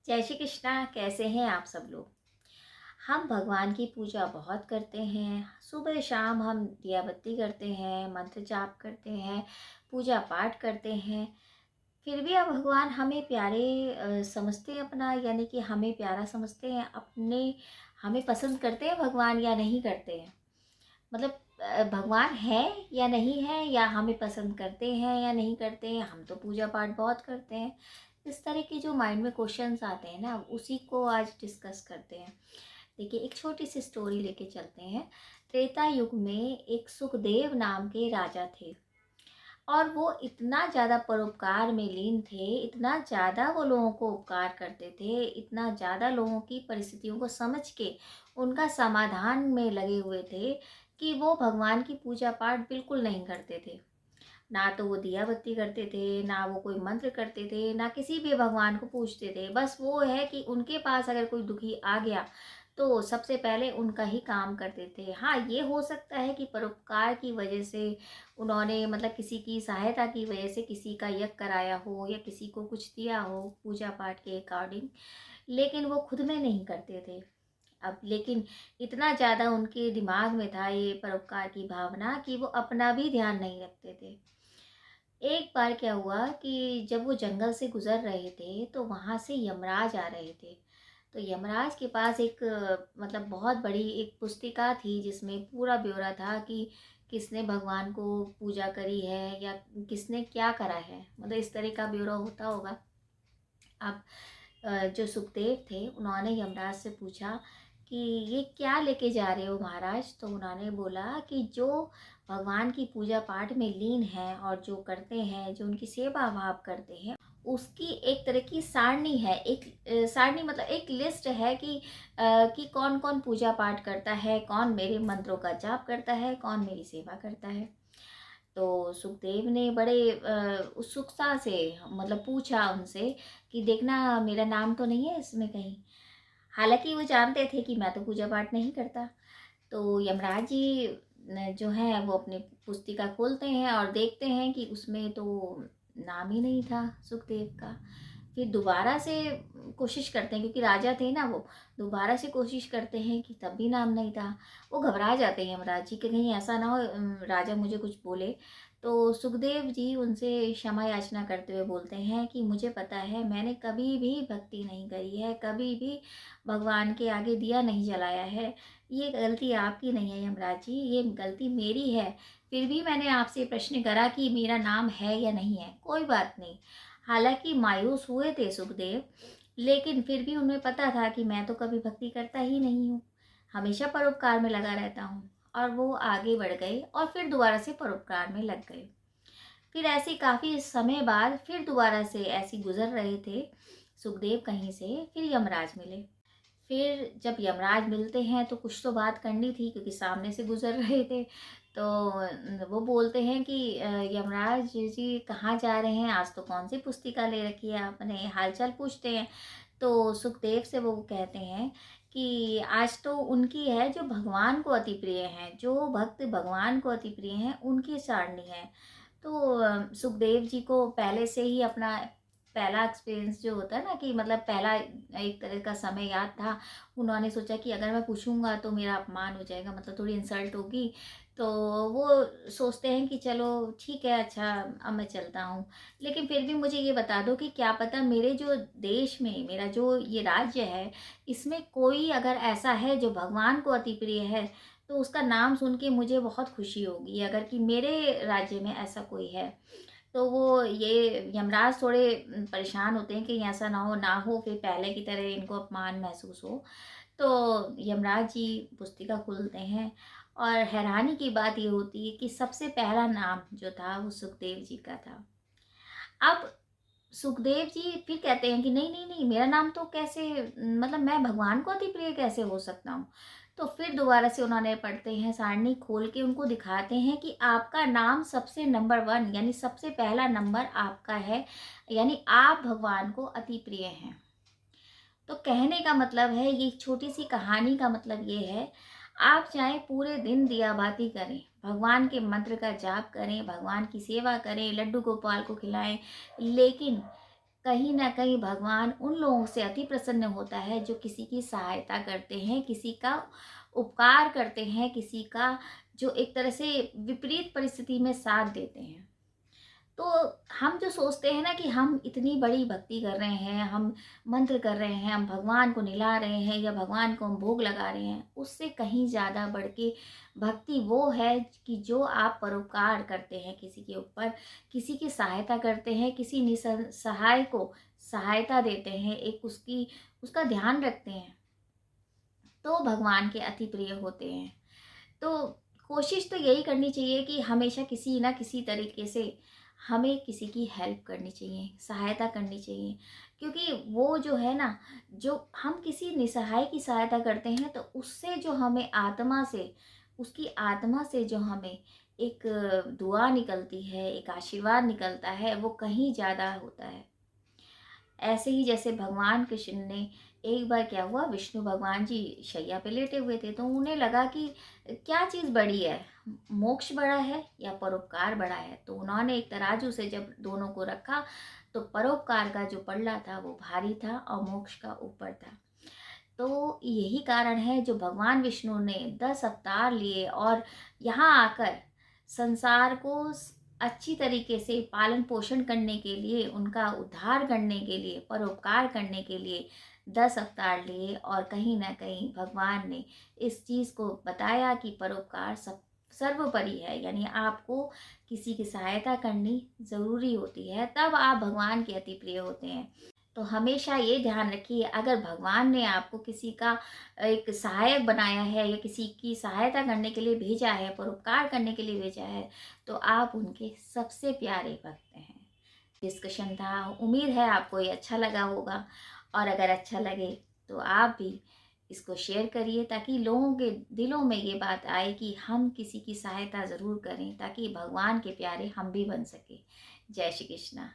जय श्री कृष्णा। कैसे हैं आप सब लोग। हम भगवान की पूजा बहुत करते हैं। सुबह शाम हम दिया बत्ती करते हैं, मंत्र जाप करते हैं, पूजा पाठ करते हैं। फिर भी अब भगवान हमें प्यारे समझते हैं अपना, यानी कि हमें प्यारा समझते हैं अपने। हमें पसंद करते हैं भगवान या नहीं करते हैं। मतलब भगवान है या नहीं है, या हमें पसंद करते हैं या नहीं करते हैं। हम तो पूजा पाठ बहुत करते हैं। इस तरह के जो माइंड में क्वेश्चंस आते हैं ना, उसी को आज डिस्कस करते हैं। देखिए, एक छोटी सी स्टोरी लेके चलते हैं। त्रेता युग में एक सुखदेव नाम के राजा थे, और वो इतना ज़्यादा परोपकार में लीन थे, इतना ज़्यादा वो लोगों को उपकार करते थे, इतना ज़्यादा लोगों की परिस्थितियों को समझ के उनका समाधान में लगे हुए थे कि वो भगवान की पूजा पाठ बिल्कुल नहीं करते थे। ना तो वो दिया बत्ती करते थे, ना वो कोई मंत्र करते थे, ना किसी भी भगवान को पूजते थे। बस वो है कि उनके पास अगर कोई दुखी आ गया तो सबसे पहले उनका ही काम करते थे। हाँ, ये हो सकता है कि परोपकार की वजह से उन्होंने, मतलब किसी की सहायता की वजह से किसी का यज्ञ कराया हो या किसी को कुछ दिया हो पूजा पाठ के अकॉर्डिंग, लेकिन वो खुद में नहीं करते थे। अब लेकिन इतना ज़्यादा उनके दिमाग में था ये परोपकार की भावना कि वो अपना भी ध्यान नहीं रखते थे। एक बार क्या हुआ कि जब वो जंगल से गुजर रहे थे तो वहां से यमराज आ रहे थे। तो यमराज के पास एक मतलब बहुत बड़ी एक पुस्तिका थी जिसमें पूरा ब्यौरा था कि किसने भगवान को पूजा करी है या किसने क्या करा है, मतलब इस तरह का ब्यौरा होता होगा। अब जो सुखदेव थे उन्होंने यमराज से पूछा कि ये क्या लेके जा रहे हो महाराज। तो उन्होंने बोला कि जो भगवान की पूजा पाठ में लीन है और जो करते हैं, जो उनकी सेवा भाव करते हैं, उसकी एक तरह की सारणी है। एक सारणी मतलब एक लिस्ट है कि कौन कौन पूजा पाठ करता है, कौन मेरे मंत्रों का जाप करता है, कौन मेरी सेवा करता है। तो सुखदेव ने बड़े उत्सुकता से मतलब पूछा उनसे कि देखना, मेरा नाम तो नहीं है इसमें कहीं। हालांकि वो जानते थे कि मैं तो पूजा पाठ नहीं करता। तो यमराज जी जो है वो अपनी पुस्तिका खोलते हैं और देखते हैं कि उसमें तो नाम ही नहीं था सुखदेव का। फिर दोबारा से कोशिश करते हैं, क्योंकि राजा थे ना वो। दोबारा से कोशिश करते हैं कि तब भी नाम नहीं था। वो घबरा जाते हैं यमराज जी कि कहीं ऐसा ना हो राजा मुझे कुछ बोले। तो सुखदेव जी उनसे क्षमा याचना करते हुए बोलते हैं कि मुझे पता है, मैंने कभी भी भक्ति नहीं करी है, कभी भी भगवान के आगे दिया नहीं जलाया है। ये गलती आपकी नहीं है यमराज जी, ये गलती मेरी है। फिर भी मैंने आपसे प्रश्न करा कि मेरा नाम है या नहीं है। कोई बात नहीं। हालांकि मायूस हुए थे सुखदेव, लेकिन फिर भी उन्हें पता था कि मैं तो कभी भक्ति करता ही नहीं हूँ, हमेशा परोपकार में लगा रहता हूँ। और वो आगे बढ़ गए और फिर दोबारा से परोपकार में लग गए। फिर ऐसे काफी समय बाद फिर दोबारा से ऐसे गुजर रहे थे सुखदेव कहीं से, फिर यमराज मिले। फिर जब यमराज मिलते हैं तो कुछ तो बात करनी थी, क्योंकि सामने से गुजर रहे थे। तो वो बोलते हैं कि यमराज जी कहाँ जा रहे हैं, आज तो कौन सी पुस्तिका ले रखी है आपने, हालचाल पूछते हैं। तो सुखदेव से वो कहते हैं कि आज तो उनकी है जो भगवान को अति प्रिय है, जो भक्त भगवान को अति प्रिय हैं, उनकी सारणी है। तो सुखदेव जी को पहले से ही अपना पहला एक्सपीरियंस जो होता है ना, कि मतलब पहला एक तरह का समय याद था। उन्होंने सोचा कि अगर मैं पूछूंगा तो मेरा अपमान हो जाएगा, मतलब थोड़ी इंसल्ट होगी। तो वो सोचते हैं कि चलो ठीक है, अच्छा अब मैं चलता हूँ। लेकिन फिर भी मुझे ये बता दो कि क्या पता मेरे जो देश में, मेरा जो ये राज्य है, इसमें कोई अगर ऐसा है जो भगवान को अति प्रिय है, तो उसका नाम सुन के मुझे बहुत खुशी होगी, अगर कि मेरे राज्य में ऐसा कोई है। तो वो ये यमराज थोड़े परेशान होते हैं कि ऐसा ना हो फिर पहले की तरह इनको अपमान महसूस हो। तो यमराज जी पुस्तिका खोलते हैं, और हैरानी की बात ये होती है कि सबसे पहला नाम जो था वो सुखदेव जी का था। अब सुखदेव जी फिर कहते हैं कि नहीं नहीं नहीं, मेरा नाम तो कैसे, मतलब मैं भगवान को अति प्रिय कैसे हो सकता हूँ। तो फिर दोबारा से उन्होंने पढ़ते हैं, सारणी खोल के उनको दिखाते हैं कि आपका नाम सबसे नंबर वन, यानी सबसे पहला नंबर आपका है, यानी आप भगवान को अति प्रिय हैं। तो कहने का मतलब है, ये छोटी सी कहानी का मतलब ये है, आप चाहे पूरे दिन दिया बाती करें, भगवान के मंत्र का जाप करें, भगवान की सेवा करें, लड्डू गोपाल को खिलाएं, लेकिन कहीं न कहीं भगवान उन लोगों से अति प्रसन्न होता है जो किसी की सहायता करते हैं, किसी का उपकार करते हैं, किसी का जो एक तरह से विपरीत परिस्थिति में साथ देते हैं। तो हम जो सोचते हैं ना कि हम इतनी बड़ी भक्ति कर रहे हैं, हम मंत्र कर रहे हैं, हम भगवान को निला रहे हैं या भगवान को हम भोग लगा रहे हैं, उससे कहीं ज़्यादा बढ़ के भक्ति वो है कि जो आप परोपकार करते हैं किसी के ऊपर, किसी की सहायता करते हैं, किसी निसहाय को सहायता देते हैं, एक उसका ध्यान रखते हैं, तो भगवान के अति प्रिय होते हैं। तो कोशिश तो यही करनी चाहिए कि हमेशा किसी न किसी तरीके से हमें किसी की हेल्प करनी चाहिए, सहायता करनी चाहिए। क्योंकि वो जो है ना, जो हम किसी निसहाय की सहायता करते हैं तो उससे जो हमें आत्मा से, उसकी आत्मा से जो हमें एक दुआ निकलती है, एक आशीर्वाद निकलता है, वो कहीं ज़्यादा होता है। ऐसे ही जैसे भगवान कृष्ण ने एक बार क्या हुआ, विष्णु भगवान जी शैया पे लेटे हुए थे, तो उन्हें लगा कि क्या चीज़ बड़ी है, मोक्ष बड़ा है या परोपकार बड़ा है। तो उन्होंने एक तराजू से जब दोनों को रखा, तो परोपकार का जो पल्ला था वो भारी था और मोक्ष का ऊपर था। तो यही कारण है जो भगवान विष्णु ने 10 अवतार लिए और यहाँ आकर संसार को अच्छी तरीके से पालन पोषण करने के लिए, उनका उद्धार करने के लिए, परोपकार करने के लिए 10 अवतार लिए। और कहीं न कहीं भगवान ने इस चीज़ को बताया कि परोपकार सब सर्वोपरि है, यानी आपको किसी की सहायता करनी ज़रूरी होती है, तब आप भगवान के अति प्रिय होते हैं। तो हमेशा ये ध्यान रखिए, अगर भगवान ने आपको किसी का एक सहायक बनाया है या किसी की सहायता करने के लिए भेजा है, परोपकार करने के लिए भेजा है, तो आप उनके सबसे प्यारे भक्त हैं। डिस्कशन था, उम्मीद है आपको ये अच्छा लगा होगा, और अगर अच्छा लगे तो आप भी इसको शेयर करिए ताकि लोगों के दिलों में ये बात आए कि हम किसी की सहायता ज़रूर करें ताकि भगवान के प्यारे हम भी बन सकें। जय श्री कृष्णा।